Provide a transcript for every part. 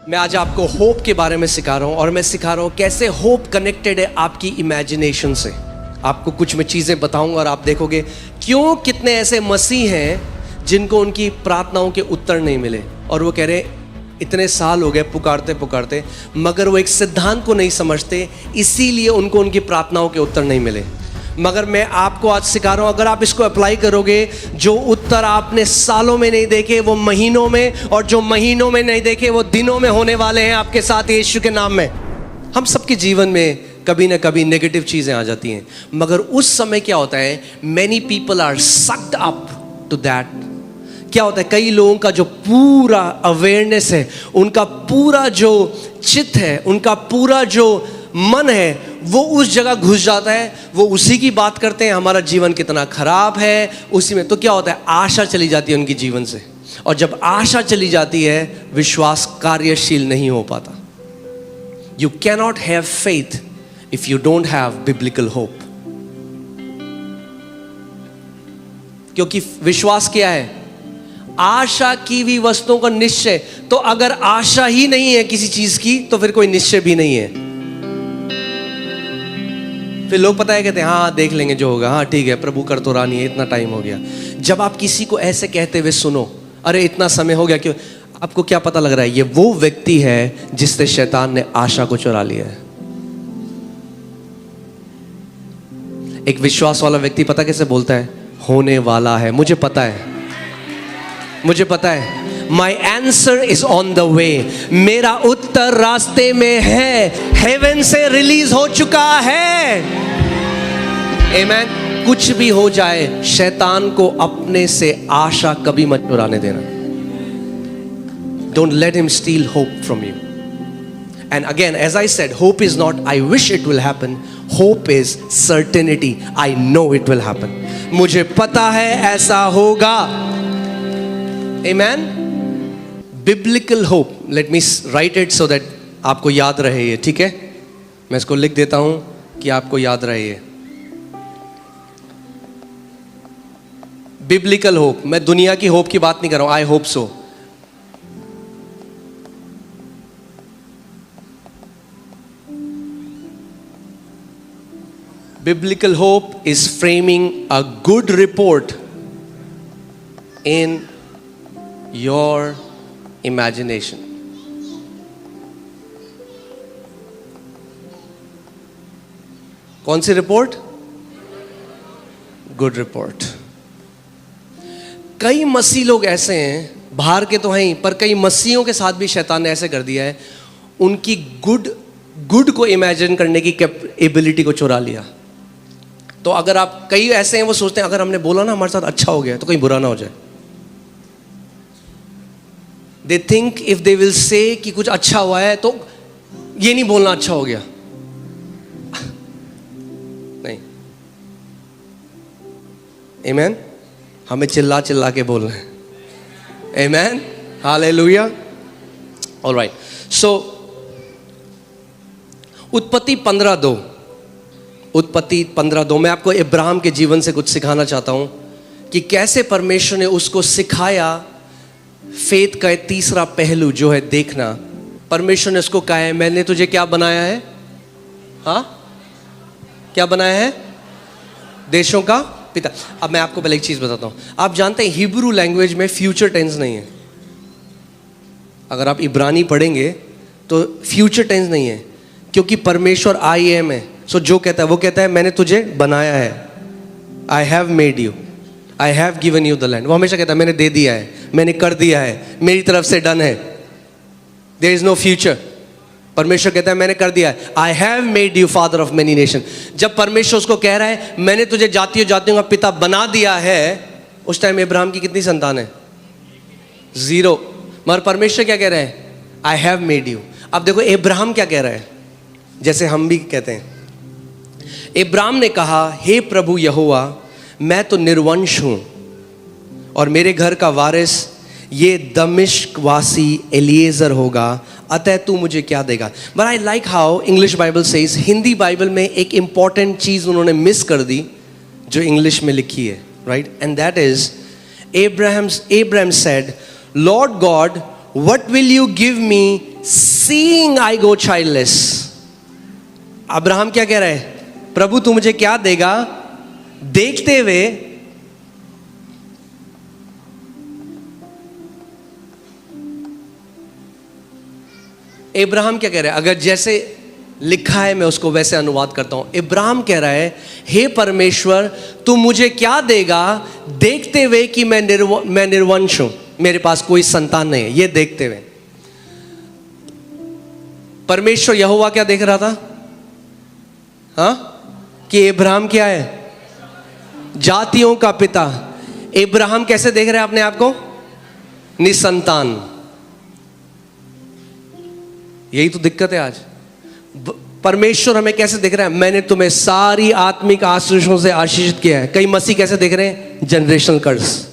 मैं आज आपको होप के बारे में सिखा रहा हूँ और मैं सिखा रहा हूँ कैसे होप कनेक्टेड है आपकी इमेजिनेशन से। आपको कुछ मैं चीज़ें बताऊंगा और आप देखोगे क्यों कितने ऐसे मसीह हैं जिनको उनकी प्रार्थनाओं के उत्तर नहीं मिले और वो कह रहे इतने साल हो गए पुकारते पुकारते, मगर वो एक सिद्धांत को नहीं समझते, इसीलिए उनको उनकी प्रार्थनाओं के उत्तर नहीं मिले। मगर मैं आपको आज सिखा रहा हूँ, अगर आप इसको अप्लाई करोगे, जो उत्तर आपने सालों में नहीं देखे वो महीनों में, और जो महीनों में नहीं देखे वो दिनों में होने वाले हैं आपके साथ यीशु के नाम में। हम सबके जीवन में कभी ना कभी नेगेटिव चीज़ें आ जाती हैं, मगर उस समय क्या होता है, many people are sucked up to that. क्या होता है, कई लोगों का जो पूरा अवेयरनेस है, उनका पूरा जो चित्त है, उनका पूरा जो मन है, वो उस जगह घुस जाता है, वो उसी की बात करते हैं, हमारा जीवन कितना खराब है उसी में। तो क्या होता है, आशा चली जाती है उनके जीवन से, और जब आशा चली जाती है विश्वास कार्यशील नहीं हो पाता। You cannot have faith if you don't have biblical hope. क्योंकि विश्वास क्या है, आशा की हुई वस्तुओं का निश्चय। तो अगर आशा ही नहीं है किसी चीज की तो फिर कोई निश्चय भी नहीं है। फिर लोग पता है कहते हैं हाँ देख लेंगे जो होगा, हाँ ठीक है प्रभु कर तो रानी है, इतना टाइम हो गया। जब आप किसी को ऐसे कहते हुए सुनो, अरे इतना समय हो गया, क्यों, आपको क्या पता लग रहा है, ये वो व्यक्ति है जिससे शैतान ने आशा को चुरा लिया है। एक विश्वास वाला व्यक्ति पता कैसे बोलता है, होने वाला है, मुझे पता है, मुझे पता है, My answer is on the way, मेरा उत्तर रास्ते में है, हेवन से रिलीज हो चुका है। Amen। कुछ भी हो जाए, शैतान को अपने से आशा कभी मत चुराने देना। Don't let him steal hope from you. And again, as I said, hope is not I wish it will happen. Hope is certainty. I know it will happen. मुझे पता है ऐसा होगा। Amen। Biblical hope. Let me write it so that आपको याद रहे ये, ठीक है? मैं इसको लिख देता हूं कि आपको याद रहे ये। Biblical hope. मैं दुनिया की होप की बात नहीं कर रहा हूं। I hope so. Biblical hope is framing a good report in your imagination. कौन सी रिपोर्ट? Good report. कई मसीह लोग ऐसे हैं, बाहर के तो हैं ही, पर कई मसीहों के साथ भी शैतान ने ऐसे कर दिया है, उनकी गुड को इमेजिन करने की एबिलिटी को चुरा लिया। तो अगर आप, कई ऐसे हैं वो सोचते हैं अगर हमने बोला ना हमारे साथ अच्छा हो गया तो कहीं बुरा ना हो जाए। They think if they will say कि कुछ अच्छा हुआ है तो ये नहीं बोलना अच्छा हो गया। नहीं। Amen। हमें चिल्ला चिल्ला के बोलना है। Amen। Hallelujah। All right। So उत्पत्ति 15:2, उत्पत्ति 15:2 मैं आपको इब्राहिम के जीवन से कुछ सिखाना चाहता हूं कि कैसे परमेश्वर ने उसको सिखाया। फेथ का तीसरा पहलू जो है देखना। परमेश्वर ने उसको कहा है मैंने तुझे क्या बनाया है, हाँ क्या बनाया है, देशों का पिता। अब मैं आपको पहले एक चीज बताता हूं, आप जानते हैं हिब्रू लैंग्वेज में फ्यूचर टेंस नहीं है। अगर आप इब्रानी पढ़ेंगे तो फ्यूचर टेंस नहीं है, क्योंकि परमेश्वर आई एम है। सो जो कहता है वो कहता है मैंने तुझे बनाया है, आई have made you, I have given you the land. वो हमेशा कहता है मैंने दे दिया है, मैंने कर दिया है, मेरी तरफ से डन है, देयर इज नो फ्यूचर। परमेश्वर कहता है मैंने कर दिया है, आई have made you father of many nation. जब परमेश्वर उसको कह रहा है मैंने तुझे जातियों जातियों का पिता बना दिया है, उस टाइम इब्राहिम की कितनी संतान है? 0। मगर परमेश्वर क्या कह रहे हैं? आई हैव मेड यू। अब देखो इब्राहिम क्या कह रहा है, जैसे हम भी कहते हैं। इब्राहिम ने कहा हे प्रभु यहोवा, मैं तो निर्वंश हूं और मेरे घर का वारिस ये दमिश्क वासी एलिएजर होगा, अतः तू मुझे क्या देगा। But I like how English Bible says, Hindi Bible में एक इंपॉर्टेंट चीज उन्होंने मिस कर दी जो इंग्लिश में लिखी है, right? And that is Abraham said, Lord God, what will you give me seeing I go childless. Abraham क्या कह रहा है? प्रभु तू मुझे क्या देगा? देखते हुए इब्राहिम क्या कह रहा है? अगर जैसे लिखा है मैं उसको वैसे अनुवाद करता हूं. इब्राहिम कह रहा है, हे परमेश्वर तू मुझे क्या देगा देखते हुए कि मैं निर्वंश हूं, मेरे पास कोई संतान नहीं है. ये देखते हुए परमेश्वर यहोवा क्या देख रहा था? हाँ, कि इब्राहिम क्या है? जातियों का पिता. इब्राहिम कैसे देख रहे हैं अपने आप को? निसंतान. यही तो दिक्कत है आज. परमेश्वर हमें कैसे देख रहा है? मैंने तुम्हें सारी आत्मिक आशीषों से आशीषित किया है. कई मसीह कैसे देख रहे हैं? जनरेशनल कर्स.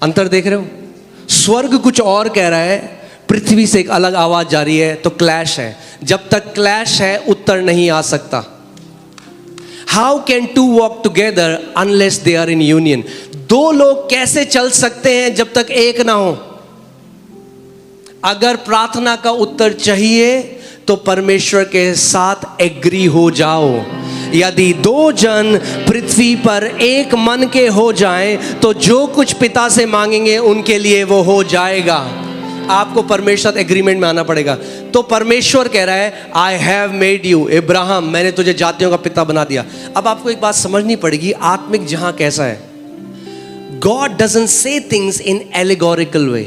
अंतर देख रहे हो? स्वर्ग कुछ और कह रहा है, पृथ्वी से एक अलग आवाज जा रही है, तो क्लैश है. जब तक क्लैश है उत्तर नहीं आ सकता. How can two walk together unless they are in union. दो लोग कैसे चल सकते हैं जब तक एक ना हो? अगर प्रार्थना का उत्तर चाहिए तो परमेश्वर के साथ एग्री हो जाओ. यदि दो जन पृथ्वी पर एक मन के हो जाएं तो जो कुछ पिता से मांगेंगे उनके लिए वो हो जाएगा. आपको परमेश्वर एग्रीमेंट में आना पड़ेगा. तो परमेश्वर कह रहा है, आई हैव मेड यू इब्राहिम, मैंने तुझे जातियों का पिता बना दिया. अब आपको एक बात समझनी पड़ेगी, आत्मिक जहां कैसा है. God doesn't say things in allegorical way.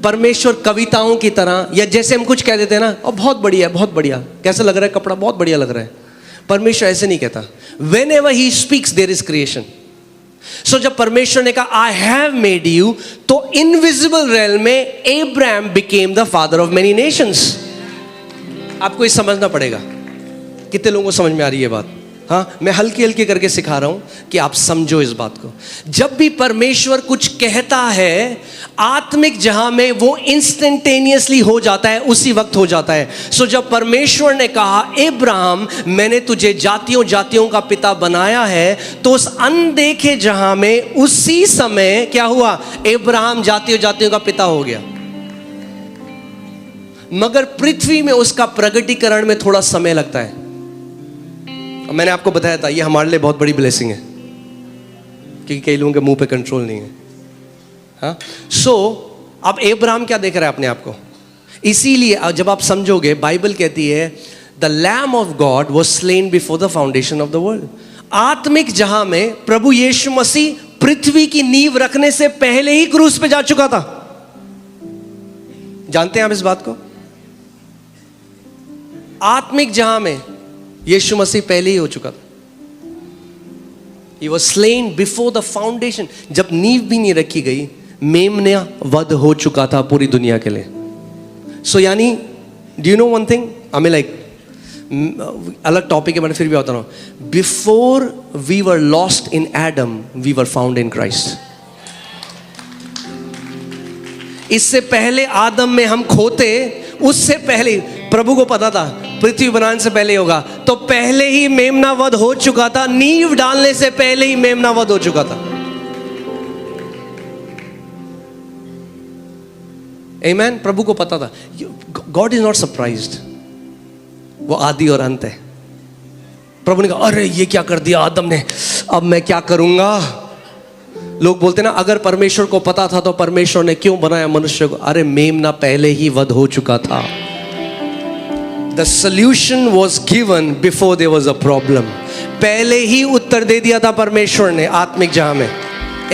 परमेश्वर कविताओं की तरह, या जैसे हम कुछ कह देते हैं ना, और बहुत बढ़िया बहुत बढ़िया, कैसा लग रहा है कपड़ा, बहुत बढ़िया लग रहा है. परमेश्वर ऐसे नहीं कहता. Whenever he speaks there is creation. So जब परमेश्वर ने कहा आई हैव मेड यू, तो इनविजिबल रेल्म में Abraham became the father of many nations. आपको ये समझना पड़ेगा. कितने लोगों को समझ में आ रही है बात? हाँ, मैं हल्की हल्की करके सिखा रहा हूं कि आप समझो इस बात को. जब भी परमेश्वर कुछ कहता है, आत्मिक जहां में वो इंस्टेंटेनियसली हो जाता है, उसी वक्त हो जाता है. सो जब परमेश्वर ने कहा इब्राहिम मैंने तुझे जातियों जातियों का पिता बनाया है, तो उस अनदेखे जहां में उसी समय क्या हुआ? इब्राहिम जातियों जातियों का पिता हो गया. मगर पृथ्वी में उसका प्रगटीकरण में थोड़ा समय लगता है. मैंने आपको बताया था ये हमारे लिए बहुत बड़ी ब्लेसिंग है, क्योंकि कई लोगों के मुंह पे कंट्रोल नहीं है. हाँ, सो अब इब्राहिम क्या देख रहा है अपने आप को? इसीलिए जब आप समझोगे, बाइबल कहती है the lamb of God was slain before the foundation of the world. आत्मिक जहां में प्रभु यीशु मसीह पृथ्वी की नींव रखने से पहले ही क्रूस पे जा चुका था. जानते हैं आप इस बात को? आत्मिक जहां में यीशु मसीह पहले ही हो चुका था. He was slain before the foundation. जब नींव भी नहीं रखी गई, मेमना वध हो चुका था पूरी दुनिया के लिए. सो यानी do you know one thing? I mean like अलग टॉपिक है, मैंने फिर भी बता रहा हूं. Before we were lost in Adam, we were found in Christ. इससे पहले आदम में हम खोते, उससे पहले प्रभु को पता था पृथ्वी बनाने से पहले होगा, तो पहले ही मेमना वध हो चुका था. नींव डालने से पहले ही मेमना वध हो चुका था. आमेन. प्रभु को पता था. God is not surprised. वो आदि और अंत है. प्रभु ने कहा अरे ये क्या कर दिया आदम ने, अब मैं क्या करूंगा. लोग बोलते ना अगर परमेश्वर को पता था तो परमेश्वर ने क्यों बनाया मनुष्य को. अरे मेमना पहले ही वध हो चुका था. The solution was given before there was a problem. पहले ही उत्तर दे दिया था परमेश्वर ने आत्मिक जहां में.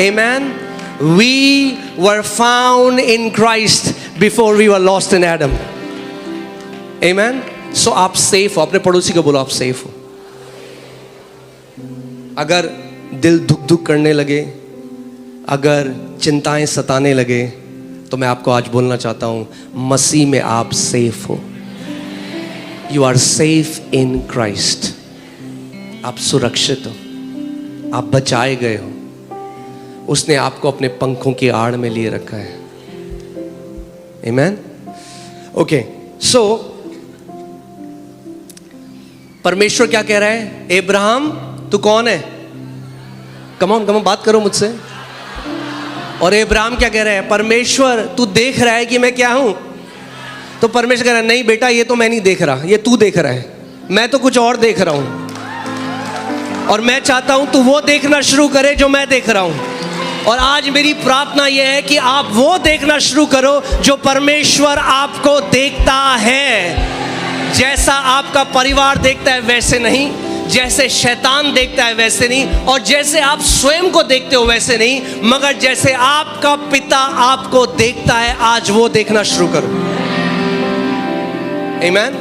Amen. We were found in Christ before we were lost in Adam. Amen. So आप safe हो. अपने पड़ोसी को बोलो आप safe हो. अगर दिल धुक धुक करने लगे, अगर चिंताएं सताने लगे, तो मैं आपको आज बोलना चाहता हूं मसीह में आप सेफ हो. You are safe in Christ. आप सुरक्षित हो, आप बचाए गए हो. उसने आपको अपने पंखों की आड़ में लिए रखा है. Amen. Okay. So परमेश्वर क्या कह रहा है? इब्राहिम तू कौन है? कम ऑन बात करो मुझसे. और इब्राहिम क्या कह रहे हैं, परमेश्वर तू देख रहा है कि मैं क्या हूं? तो परमेश्वर कह रहा है, नहीं बेटा, ये तो मैं नहीं देख रहा, ये तू देख रहा है, मैं तो कुछ और देख रहा हूं। और मैं चाहता हूं तू वो देखना शुरू करे जो मैं देख रहा हूं। और आज मेरी प्रार्थना यह है कि आप वो देखना शुरू करो जो परमेश्वर आपको देखता है। जैसा आपका परिवार देखता है वैसे नहीं, जैसे शैतान देखता है वैसे नहीं, और जैसे आप स्वयं को देखते हो वैसे नहीं, मगर जैसे आपका पिता आपको देखता है, आज वो देखना शुरू करो। आमीन।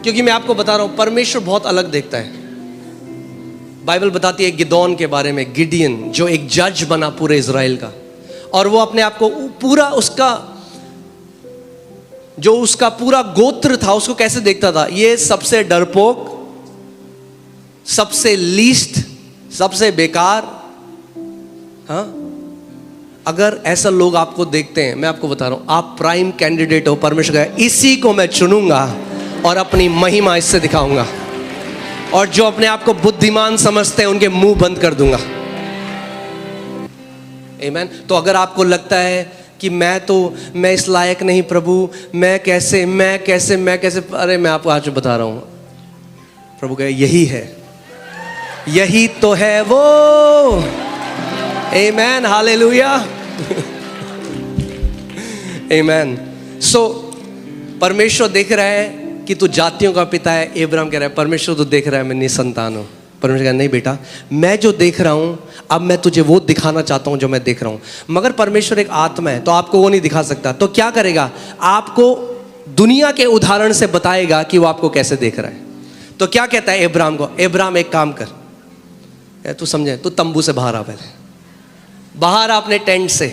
क्योंकि मैं आपको बता रहा हूं, परमेश्वर बहुत अलग देखता है। बाइबल बताती है गिदोन के बारे में, गिडियन जो एक जज बना पूरे इज़राइल का, और वो अपने आप को पूरा उसका पूरा गोत्र था, उसको कैसे देखता था, ये सबसे डरपोक, सबसे लीस्ट, सबसे बेकार। हाँ, अगर ऐसा लोग आपको देखते हैं, मैं आपको बता रहा हूं, आप प्राइम कैंडिडेट हो। परमेश्वर का इसी को मैं चुनूंगा और अपनी महिमा इससे दिखाऊंगा, और जो अपने आप को बुद्धिमान समझते हैं उनके मुंह बंद कर दूंगा। आमीन। तो अगर आपको लगता है कि मैं इस लायक नहीं प्रभु, मैं कैसे, अरे मैं आपको आज बता रहा हूं, प्रभु कहे यही है, यही तो है वो। आमीन, हालेलुया। आमीन। सो परमेश्वर देख रहा है कि तू जातियों का पिता है। इब्राहिम कह रहा है, परमेश्वर तो देख रहा है मैं निसंतान हूं। परमेश्वर कह रहा है, नहीं बेटा, मैं जो देख रहा हूं, अब मैं तुझे वो दिखाना चाहता हूं जो मैं देख रहा हूं। मगर परमेश्वर एक आत्मा है, तो आपको वो नहीं दिखा सकता। तो क्या करेगा, आपको दुनिया के उदाहरण से बताएगा कि वो आपको कैसे देख रहा है। तो क्या कहता है इब्राहिम को, इब्राहिम एक काम कर, तू समझे, तू तंबू से बाहर आ, पहले बाहर आ अपने टेंट से,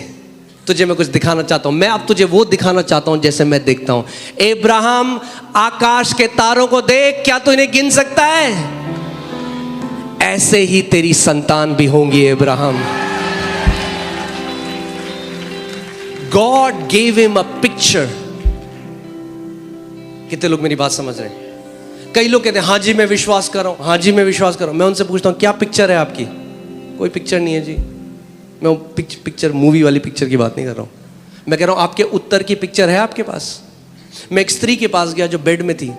तुझे मैं कुछ दिखाना चाहता हूं। मैं अब तुझे वो दिखाना चाहता हूं जैसे मैं देखता हूं। इब्राहिम, आकाश के तारों को देख, क्या तू इन्हें गिन सकता है? ऐसे ही तेरी संतान भी होंगी Ibrahim. God gave him a picture. कितने लोग मेरी बात समझ रहे हैं? कई लोग कहते हैं हाँ जी मैं विश्वास कर रहा हूं, हाँ जी मैं विश्वास कर रहा हूं। मैं उनसे पूछता हूं क्या पिक्चर है आपकी? कोई पिक्चर नहीं है जी। मैं पिक्चर, मूवी वाली पिक्चर की बात नहीं कर रहा हूं। मैं कह रहा हूं आपके उत्तर की पिक्चर है आपके पास? मैं एक स्त्री के पास गया जो बेड में थी।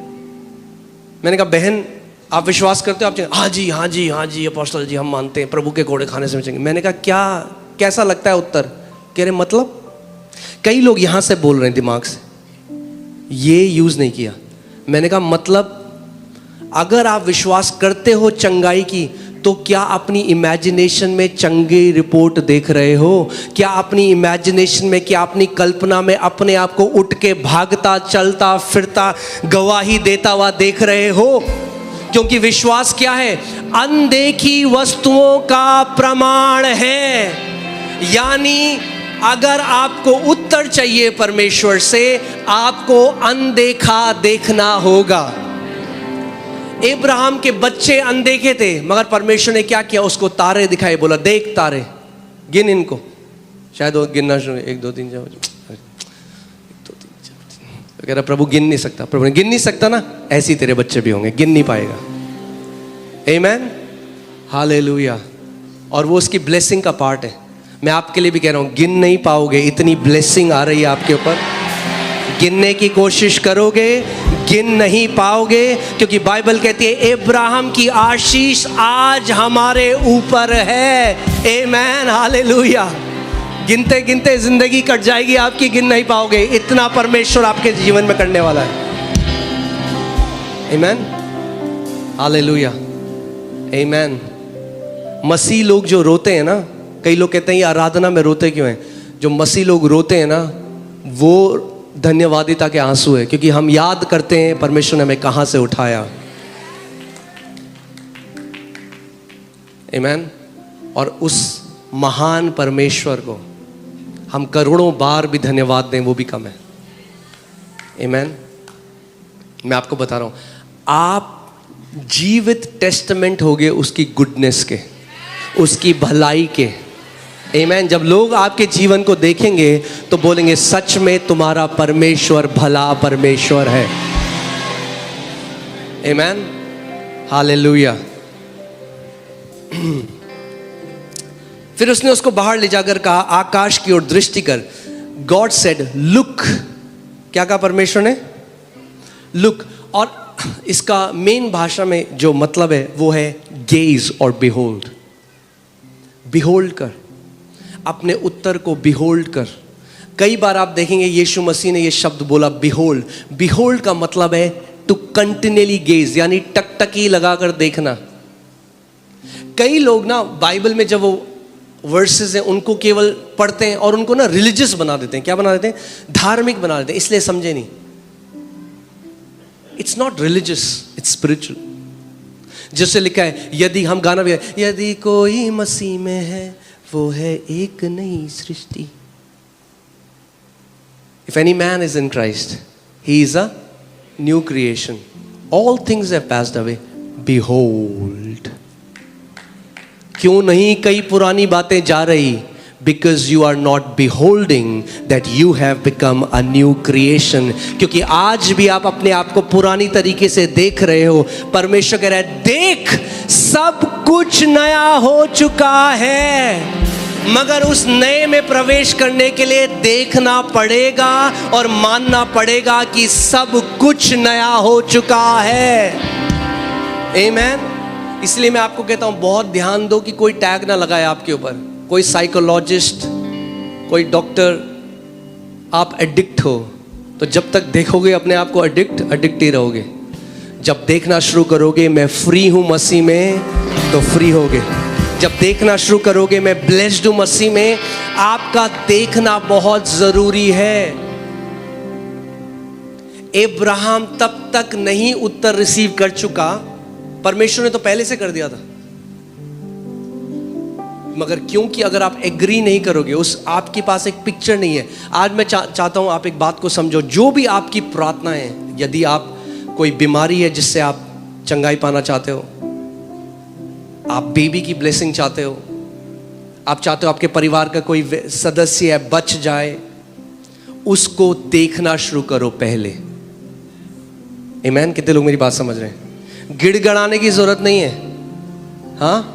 मैंने कहा बहन आप विश्वास करते हो? आप हाँ जी हाँ जी हाँ जी अपोस्टल जी, हम मानते हैं, प्रभु के घोड़े खाने से बचेंगे। मैंने कहा क्या, कैसा लगता है उत्तर? कह रहे मतलब? कई लोग यहां से बोल रहे हैं दिमाग से, ये यूज नहीं किया। मैंने कहा मतलब अगर आप विश्वास करते हो चंगाई की, तो क्या अपनी इमेजिनेशन में चंगी रिपोर्ट देख रहे हो? क्या अपनी इमेजिनेशन में, क्या अपनी कल्पना में अपने आप को उठ के भागता, चलता फिरता, गवाही देता हुआ देख रहे हो? क्योंकि विश्वास क्या है? अनदेखी वस्तुओं का प्रमाण है। यानी अगर आपको उत्तर चाहिए परमेश्वर से, आपको अनदेखा देखना होगा। इब्राहिम के बच्चे अनदेखे थे, मगर परमेश्वर ने क्या किया? उसको तारे दिखाए, बोला देख तारे, गिन इनको। शायद वो गिनना शुरू, 1 2 3 4, 1 2 3 4। कह रहा प्रभु गिन नहीं सकता। प्रभु ने गिन नहीं सकता ना, ऐसे ही तेरे बच्चे भी होंगे, गिन नहीं पाएगा। आमीन, हालेलुया। और वो उसकी ब्लेसिंग का पार्ट है। मैं आपके लिए भी कह रहा हूं, गिन नहीं पाओगे, इतनी ब्लेसिंग आ रही है आपके ऊपर। गिनने की कोशिश करोगे, गिन नहीं पाओगे, क्योंकि बाइबल कहती है इब्राहिम की आशीष आज हमारे ऊपर है। आमीन, हालेलुया। गिनते गिनते जिंदगी कट जाएगी आपकी, गिन नहीं पाओगे, इतना परमेश्वर आपके जीवन में करने वाला है। आमीन, हालेलुया, आमीन। मसीह लोग जो रोते हैं ना, कई लोग कहते हैं ये आराधना में रोते क्यों हैं? जो मसीह लोग रोते हैं ना, वो धन्यवादिता के आंसू है, क्योंकि हम याद करते हैं परमेश्वर ने हमें कहां से उठाया। आमीन। और उस महान परमेश्वर को हम करोड़ों बार भी धन्यवाद दें, वो भी कम है। आमीन। मैं आपको बता रहा हूं, आप जीवित टेस्टामेंट होगे उसकी गुडनेस के, उसकी भलाई के। आमीन। जब लोग आपके जीवन को देखेंगे तो बोलेंगे सच में तुम्हारा परमेश्वर भला परमेश्वर है। आमीन, हालेलुया। फिर उसने उसको बाहर ले जाकर कहा, आकाश की ओर दृष्टि कर। God said look. क्या कहा परमेश्वर ने? लुक। और इसका मेन भाषा में जो मतलब है वो है गेज और बिहोल्ड। बिहोल्ड कर, अपने उत्तर को बिहोल्ड कर। कई बार आप देखेंगे यीशु मसीह ने ये शब्द बोला बिहोल्ड। बिहोल्ड का मतलब है टू कंटिन्यूअली गेज, यानी टकटकी लगाकर देखना। कई लोग ना बाइबल में जब वो वर्सेस हैं उनको केवल पढ़ते हैं और उनको ना रिलीजियस बना देते हैं। क्या बना देते हैं? धार्मिक बना देते हैं, इसलिए समझे नहीं। It's not religious, it's spiritual. जैसे लिखा है, यदि हम गाना भी है, यदि कोई मसीह में है वो है एक नई सृष्टि। If any man is in Christ, he is a new creation. All things have passed away. Behold. क्यों नहीं कई पुरानी बातें जा रही? Because you are not beholding that you have become a new creation. क्योंकि आज भी आप अपने आप को पुरानी तरीके से देख रहे हो। परमेश्वर कह रहा है, देख सब कुछ नया हो चुका है। मगर उस नए में प्रवेश करने के लिए देखना पड़ेगा और मानना पड़ेगा कि सब कुछ नया हो चुका है। आमीन। इसलिए मैं आपको कहता हूं, बहुत ध्यान दो कि कोई टैग ना लगाए आपके ऊपर। कोई साइकोलॉजिस्ट, कोई डॉक्टर। आप एडिक्ट हो तो जब तक देखोगे अपने आप को एडिक्ट ही रहोगे। जब देखना शुरू करोगे मैं फ्री हूं मसीह में, तो फ्री होगे। जब देखना शुरू करोगे मैं ब्लेस्ड हूं मसीह में, आपका देखना बहुत जरूरी है। अब्राहम तब तक नहीं उत्तर रिसीव कर चुका, परमेश्वर ने तो पहले से कर दिया था। मगर क्योंकि अगर आप एग्री नहीं करोगे, उस आपके पास एक पिक्चर नहीं है। आज मैं चाहता हूं आप एक बात को समझो। जो भी आपकी प्रार्थना है, यदि आप कोई बीमारी है जिससे आप चंगाई पाना चाहते हो, आप बेबी की ब्लेसिंग चाहते हो, आप चाहते हो आपके परिवार का कोई सदस्य है बच जाए, उसको देखना शुरू करो पहले। आमीन। कितने लोग मेरी बात समझ रहे हैं? गिड़गड़ाने की जरूरत नहीं है। हाँ,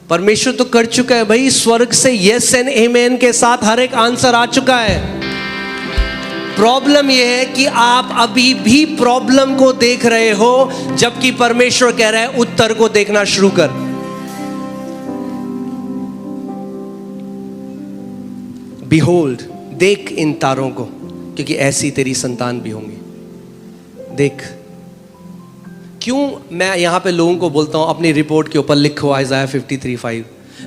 परमेश्वर तो कर चुका है भाई। स्वर्ग से यस एंड आमीन के साथ हर एक आंसर आ चुका है। प्रॉब्लम यह है कि आप अभी भी प्रॉब्लम को देख रहे हो, जबकि परमेश्वर कह रहा है उत्तर को देखना शुरू कर। Behold, देख इन तारों को, क्योंकि ऐसी तेरी संतान भी होंगी। देख। क्यों मैं यहां पे लोगों को बोलता हूं अपनी रिपोर्ट के ऊपर लिखो Isaiah 53:5।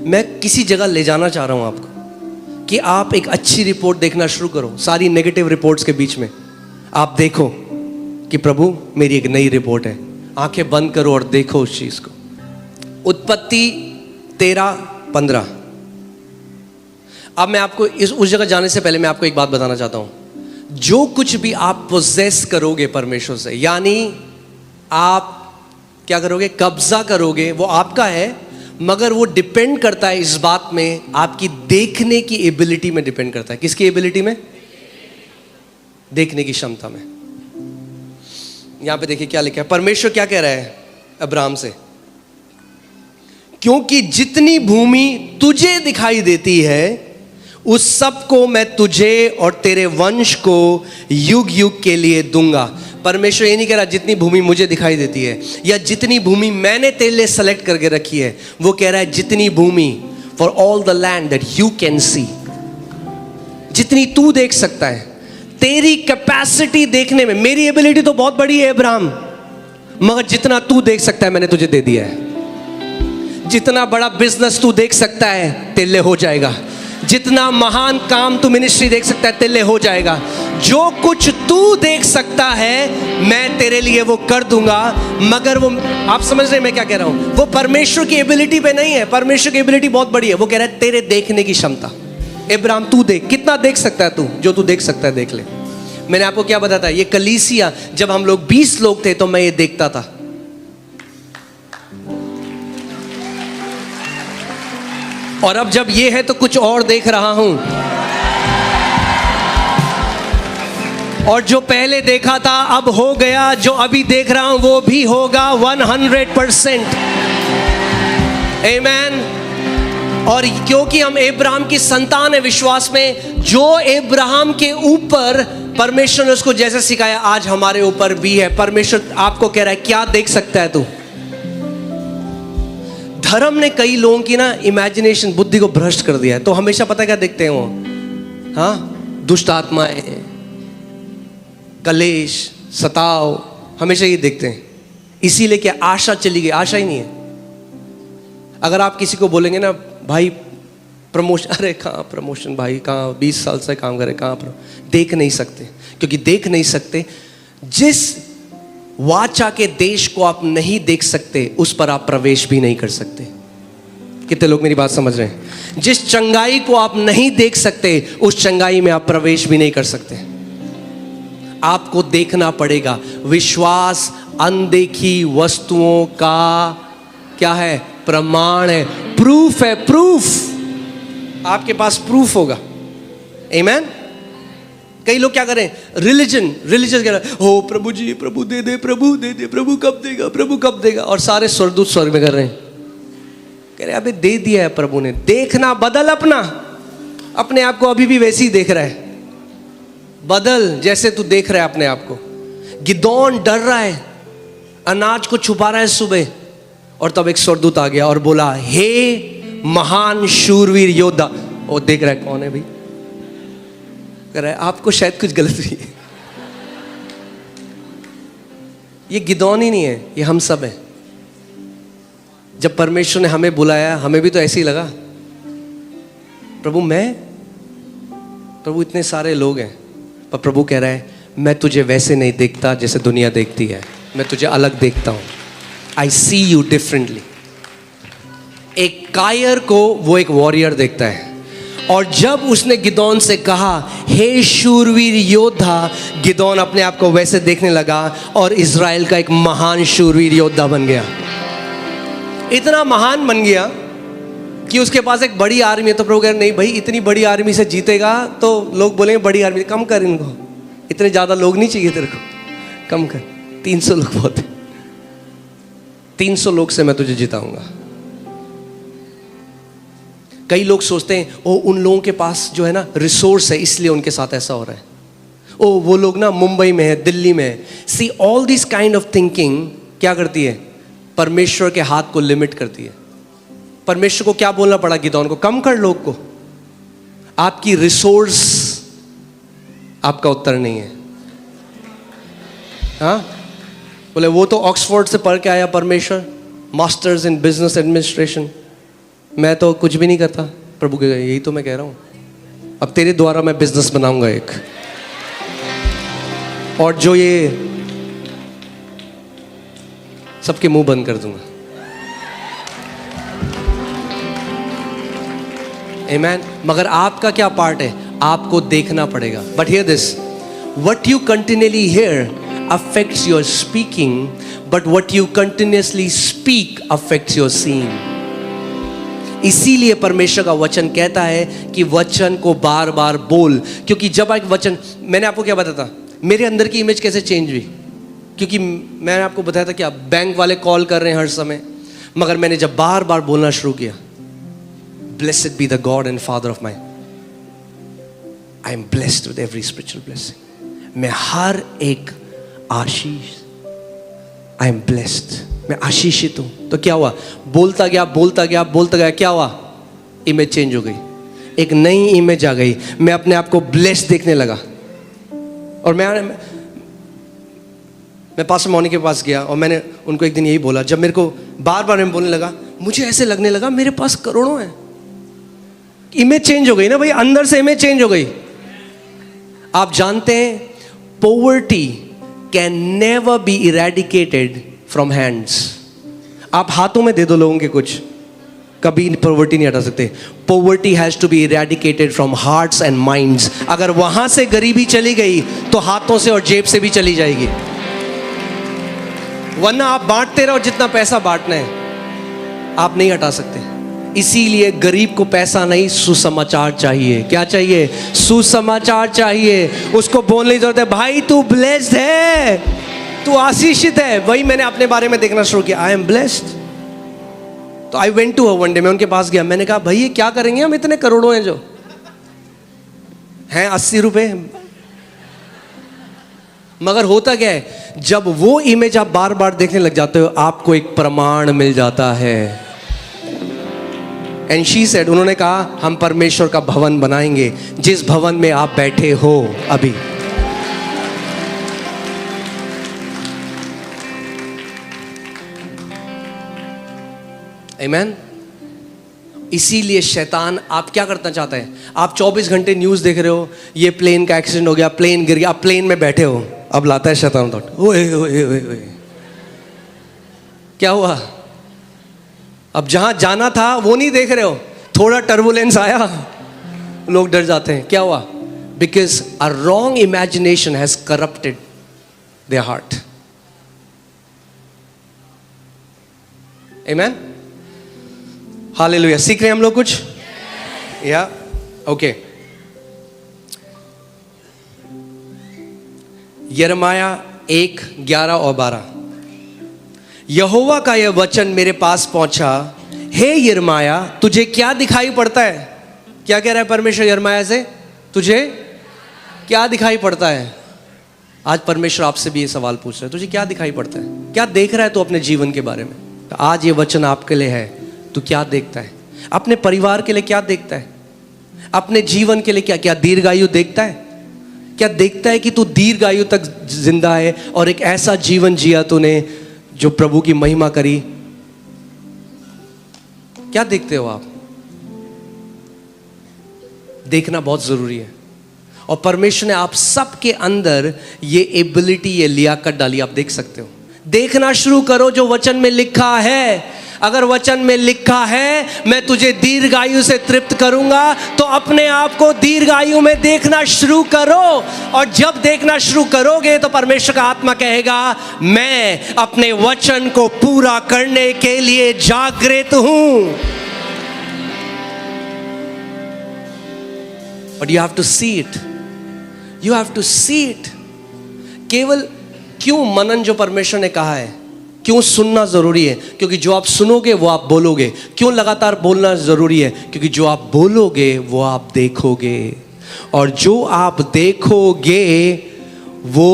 मैं किसी जगह ले जाना चाह रहा हूं आपको कि आप एक अच्छी रिपोर्ट देखना शुरू करो। सारी नेगेटिव रिपोर्ट्स के बीच में आप देखो कि प्रभु मेरी एक नई रिपोर्ट है। आंखें बंद करो और देखो उस चीज को। उत्पत्ति 13:15। अब मैं आपको उस जगह जाने से पहले मैं आपको एक बात बताना चाहता हूं। जो कुछ भी आप पोजेस करोगे परमेश्वर से, यानी आप क्या करोगे? कब्जा करोगे, वो आपका है। मगर वो डिपेंड करता है इस बात में, आपकी देखने की एबिलिटी में डिपेंड करता है। किसकी एबिलिटी में? देखने की क्षमता में। यहां पे देखिए क्या लिखा है। परमेश्वर क्या कह रहा है अब्राहम से? क्योंकि जितनी भूमि तुझे दिखाई देती है उस सब को मैं तुझे और तेरे वंश को युग युग के लिए दूंगा। परमेश्वर ये नहीं कह रहा जितनी भूमि मुझे दिखाई देती है या जितनी भूमि मैंने तेरे लिए सेलेक्ट करके रखी है। वो कह रहा है जितनी भूमि, for all the land that you can see, जितनी तू देख सकता है। तेरी कैपेसिटी देखने में, मेरी एबिलिटी तो बहुत बड़ी है अब्राहम, मगर जितना तू देख सकता है मैंने तुझे दे दिया है। जितना बड़ा बिजनेस तू देख सकता है तेरे लिए हो जाएगा। जितना महान काम तू मिनिस्ट्री देख सकता है तेरे लिए हो जाएगा। जो कुछ तू देख सकता है मैं तेरे लिए वो कर दूंगा। मगर वो, आप समझ रहे हैं मैं क्या कह रहा हूं? वो परमेश्वर की एबिलिटी पे नहीं है। परमेश्वर की एबिलिटी बहुत बड़ी है। वो कह रहा है तेरे देखने की क्षमता। अब्राहम तू देख, कितना देख सकता है तू? जो तू देख सकता है देख ले। मैंने आपको क्या बताया था? ये कलीसिया जब हम लोग 20 लोग थे तो मैं ये देखता था। और अब जब ये है तो कुछ और देख रहा हूं। और जो पहले देखा था अब हो गया, जो अभी देख रहा हूं वो भी होगा 100%। आमीन। और क्योंकि हम अब्राहम की संतान है विश्वास में, जो अब्राहम के ऊपर परमेश्वर ने उसको जैसे सिखाया आज हमारे ऊपर भी है। परमेश्वर आपको कह रहा है क्या देख सकता है तू। धर्म ने कई लोगों की ना इमेजिनेशन, बुद्धि को भ्रष्ट कर दिया है। तो हमेशा पता क्या देखते हैं वो, हाँ, दुष्ट आत्माएं, कलेश, सताव, हमेशा ये देखते हैं। इसीलिए क्या आशा चली गई, आशा ही नहीं है। अगर आप किसी को बोलेंगे ना भाई प्रमोशन, अरे कहाँ प्रमोशन भाई, कहाँ 20 साल से काम करे, कहाँ, देख नहीं सकते। क्योंकि देख नहीं सकते, जिस वाचा के देश को आप नहीं देख सकते उस पर आप प्रवेश भी नहीं कर सकते। कितने लोग मेरी बात समझ रहे हैं? जिस चंगाई को आप नहीं देख सकते उस चंगाई में आप प्रवेश भी नहीं कर सकते। आपको देखना पड़ेगा। विश्वास अनदेखी वस्तुओं का क्या है? प्रमाण है, प्रूफ है। प्रूफ, आपके पास प्रूफ होगा। आमीन। कई लोग क्या करें, रिलीजन कह रहे हैं, हो प्रभु जी, प्रभु दे दे, प्रभु दे दे, प्रभु कब देगा, प्रभु कब देगा। और सारे स्वर्गदूत स्वर्ग में कर रहे हैं, कह रहे अबे दे दिया है प्रभु ने। देखना बदल, अपने आप को अभी भी वैसे ही देख रहा है। बदल जैसे तू देख रहा है अपने आप को। गिदोन डर रहा है, अनाज को छुपा रहा है सुबह, और तब एक स्वर्गदूत आ गया और बोला, हे महान शूरवीर योद्धा। वो देख रहा है कौन है भाई, कह रहा है आपको शायद कुछ गलत हुई है। ये गिदोन ही नहीं है, ये हम सब हैं। जब परमेश्वर ने हमें बुलाया, हमें भी तो ऐसे ही लगा, प्रभु इतने सारे लोग हैं, पर प्रभु कह रहा है मैं तुझे वैसे नहीं देखता जैसे दुनिया देखती है, मैं तुझे अलग देखता हूं। आई सी यू डिफरेंटली। एक कायर को वो एक वॉरियर देखता है। और जब उसने गिदोन से कहा, हे शूरवीर योद्धा, गिदोन अपने आप को वैसे देखने लगा और इज़राइल का एक महान शूरवीर योद्धा बन गया। इतना महान बन गया कि उसके पास एक बड़ी आर्मी है। तो प्रभु कह रहे नहीं भाई, इतनी बड़ी आर्मी से जीतेगा तो लोग बोलेंगे बड़ी आर्मी, कम कर इनको, इतने ज़्यादा लोग नहीं चाहिए तेरे को, कम कर, 300 लोग बहुत है, 300 लोग से मैं तुझे जिताऊंगा। कई लोग सोचते हैं ओ उन लोगों के पास जो है ना रिसोर्स है, इसलिए उनके साथ ऐसा हो रहा है। ओ वो लोग ना मुंबई में है, दिल्ली में है। See all this kind of thinking क्या करती है? परमेश्वर के हाथ को लिमिट करती है। परमेश्वर को क्या बोलना पड़ा गिदोन को? कम कर लोग को। आपकी रिसोर्स आपका उत्तर नहीं है। हाँ, बोले वो तो ऑक्सफोर्ड से पढ़ के आया परमेश्वर, मास्टर्स इन बिजनेस एडमिनिस्ट्रेशन, मैं तो कुछ भी नहीं करता। प्रभु के यही तो मैं कह रहा हूं, अब तेरे द्वारा मैं बिजनेस बनाऊंगा एक, और जो ये सबके मुंह बंद कर दूंगा। आमीन। मगर आपका क्या पार्ट है? आपको देखना पड़ेगा। But here this, what you continually here affects your speaking, but what you continuously speak affects your seeing. इसीलिए परमेश्वर का वचन कहता है कि वचन को बार बार बोल। क्योंकि जब एक वचन, मैंने आपको क्या बताया था, मेरे अंदर की इमेज कैसे चेंज हुई? क्योंकि मैंने आपको बताया था कि आप बैंक वाले कॉल कर रहे हैं हर समय, मगर मैंने जब बार बार बोलना शुरू किया, blessed be the God and father of my, I am blessed with every spiritual blessing. मैं हर एक आशीष, आई एम ब्लेस्ड, मैं आशीषित हूं। तो क्या हुआ? बोलता गया, क्या हुआ? इमेज चेंज हो गई, एक नई इमेज आ गई। मैं अपने आप को ब्लेस्ड देखने लगा। और मैं पास्टर मौनी के पास गया और मैंने उनको एक दिन यही बोला, जब मेरे को बार बार मैं बोलने लगा, मुझे ऐसे लगने लगा मेरे पास करोड़ों हैं। इमेज चेंज हो गई ना भाई, अंदर से इमेज चेंज हो गई। आप जानते हैं poverty can never be eradicated from hands. आप हाथों में दे दो लोगों के कुछ, कभी पॉवर्टी नहीं हटा सकते। Poverty has to be eradicated from hearts and minds. अगर वहां से गरीबी चली गई तो हाथों से और जेब से भी चली जाएगी। वरना आप बांटते रहो जितना पैसा बांटना है, आप नहीं हटा सकते। इसीलिए गरीब को पैसा नहीं, सुसमाचार चाहिए। क्या चाहिए? सुसमाचार चाहिए। उसको बोलने की जरूरत है, भाई तू ब्लेस्ड है, तू आशीषित है। वही मैंने अपने बारे में देखना शुरू किया, आई एम ब्लेस्ड। तो I went to one day, मैं उनके पास गया, मैंने कहा भाई ये क्या करेंगे हम, इतने करोड़ों हैं जो हैं 80 रुपए। मगर होता क्या है, जब वो इमेज आप बार बार देखने लग जाते हो, आपको एक प्रमाण मिल जाता है। एंड शी सेड, उन्होंने कहा हम परमेश्वर का भवन बनाएंगे, जिस भवन में आप बैठे हो अभी। आमीन। इसीलिए शैतान आप क्या करना चाहता है, आप 24 घंटे न्यूज़ देख रहे हो, ये प्लेन का एक्सीडेंट हो गया, प्लेन गिर गया, आप प्लेन में बैठे हो, अब लाता है शैतान थॉट, ओए ओए ओए ओए क्या हुआ, अब जहां जाना था वो नहीं देख रहे हो, थोड़ा टर्बुलेंस आया, लोग डर जाते हैं, क्या हुआ, because a wrong imagination has corrupted their heart. आमीन, हालेलुया। सीख रहे हैं हम लोग कुछ, या ओके। यिर्मयाह 1:11 और 12, यहोवा का यह वचन मेरे पास पहुंचा, हे यिर्मयाह तुझे क्या दिखाई पड़ता है। क्या कह रहा है परमेश्वर यिर्मयाह से, तुझे क्या दिखाई पड़ता है। आज परमेश्वर आपसे भी ये सवाल पूछ रहा है, तुझे क्या दिखाई पड़ता है, क्या देख रहा है तू अपने जीवन के बारे में। तो आज ये वचन आपके लिए है, तू क्या देखता है, अपने परिवार के लिए क्या देखता है, अपने जीवन के लिए क्या क्या दीर्घायु देखता है, क्या देखता है कि तू दीर्घायु तक जिंदा है और एक ऐसा जीवन जिया तूने जो प्रभु की महिमा करी। क्या देखते हो आप, देखना बहुत जरूरी है। और परमेश्वर ने आप सबके अंदर ये एबिलिटी, ये लियाकत डाली, आप देख सकते हो। देखना शुरू करो जो वचन में लिखा है। अगर वचन में लिखा है मैं तुझे दीर्घायु से तृप्त करूंगा, तो अपने आप को दीर्घायु में देखना शुरू करो। और जब देखना शुरू करोगे तो परमेश्वर का आत्मा कहेगा मैं अपने वचन को पूरा करने के लिए जागृत हूं। But you have to see it, you have to see it. केवल क्यों मनन जो परमेश्वर ने कहा है, क्यों सुनना जरूरी है, क्योंकि जो आप सुनोगे वो आप बोलोगे। क्यों लगातार बोलना जरूरी है, क्योंकि जो आप बोलोगे वो आप देखोगे, और जो आप देखोगे वो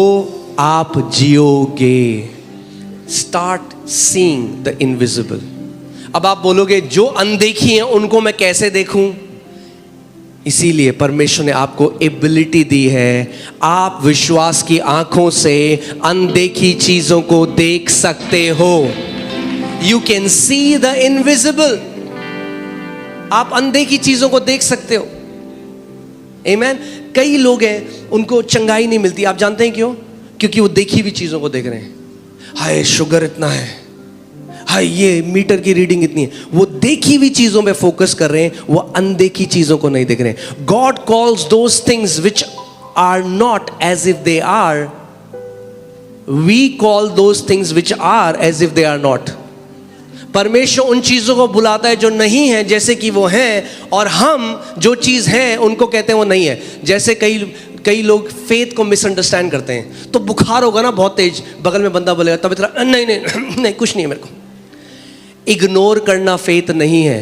आप जियोगे। Start seeing the invisible. अब आप बोलोगे जो अनदेखी हैं उनको मैं कैसे देखूं। इसीलिए परमेश्वर ने आपको एबिलिटी दी है, आप विश्वास की आंखों से अनदेखी चीजों को देख सकते हो। You can see the invisible. आप अनदेखी चीजों को देख सकते हो। आमीन। कई लोग हैं उनको चंगाई नहीं मिलती, आप जानते हैं क्यों? क्योंकि वो देखी हुई चीजों को देख रहे हैं। हाय शुगर इतना है, हाय ये मीटर की रीडिंग इतनी है। वो देखी हुई चीजों पे फोकस कर रहे हैं, वो अनदेखी चीजों को नहीं देख रहे हैं। God calls those things which are not as if they are, we call those things which are as if they are not. परमेश्वर उन चीजों को बुलाता है जो नहीं है जैसे कि वो हैं, और हम जो चीज है उनको कहते हैं वो नहीं है। जैसे कई लोग फेथ को मिसअंडरस्टैंड करते हैं। तो बुखार होगा ना बहुत तेज, बगल में बंदा बोलेगा तब इतना नहीं नहीं नहीं कुछ नहीं है मेरे को। इग्नोर करना फेथ नहीं है।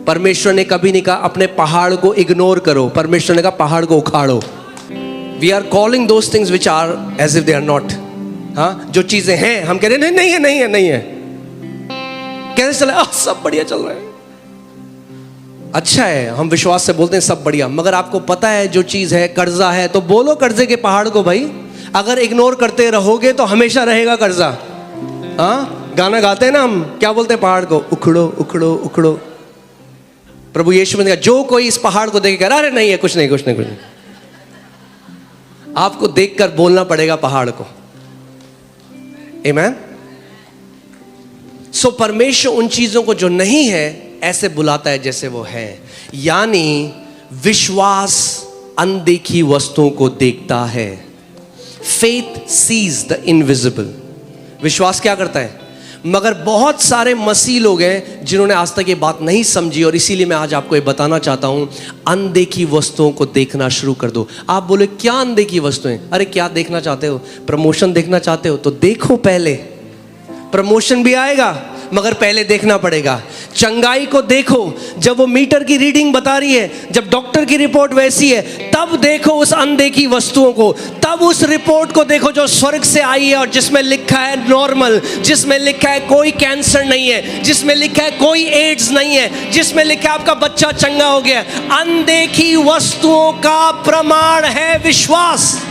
परमेश्वर ने कभी नहीं कहा अपने पहाड़ को इग्नोर करो, परमेश्वर ने कहा पहाड़ को उखाड़ो। We are calling those things which are as if they are not. हाँ, जो चीजें हैं हम कह रहे हैं नहीं है नहीं है नहीं है। कैसे चला, सब बढ़िया चल रहा है, अच्छा है, हम विश्वास से बोलते हैं सब बढ़िया। मगर आपको पता है जो चीज है कर्जा है, तो बोलो कर्जे के पहाड़ को भाई। अगर इग्नोर करते रहोगे तो हमेशा रहेगा कर्जा। हाँ, गाना गाते हैं ना हम, क्या बोलते हैं पहाड़ को, उखड़ो उखड़ो उखड़ो। प्रभु यीशु ने कहा जो कोई इस पहाड़ को देख कर अरे नहीं है कुछ नहीं कुछ नहीं कुछ नहीं, आपको देखकर बोलना पड़ेगा पहाड़ को। आमीन। सो परमेश्वर उन चीजों को जो नहीं है ऐसे बुलाता है जैसे वो है। यानी विश्वास अनदेखी वस्तुओं को देखता है। Faith sees the invisible. विश्वास क्या करता है? मगर बहुत सारे मसीह लोग हैं जिन्होंने आज तक ये बात नहीं समझी, और इसीलिए मैं आज आपको ये बताना चाहता हूं, अनदेखी वस्तुओं को देखना शुरू कर दो। आप बोले क्या अनदेखी वस्तुएं? अरे क्या देखना चाहते हो? प्रमोशन देखना चाहते हो तो देखो, पहले प्रमोशन भी आएगा, मगर पहले देखना पड़ेगा। चंगाई को देखो जब वो मीटर की रीडिंग बता रही है, जब डॉक्टर की रिपोर्ट वैसी है, तब देखो उस अनदेखी वस्तुओं को, तब उस रिपोर्ट को देखो जो स्वर्ग से आई है और जिसमें लिखा है नॉर्मल, जिसमें लिखा है कोई कैंसर नहीं है, जिसमें लिखा है कोई एड्स नहीं है, जिसमें लिखा है आपका बच्चा चंगा हो गया। अनदेखी वस्तुओं का प्रमाण है विश्वास।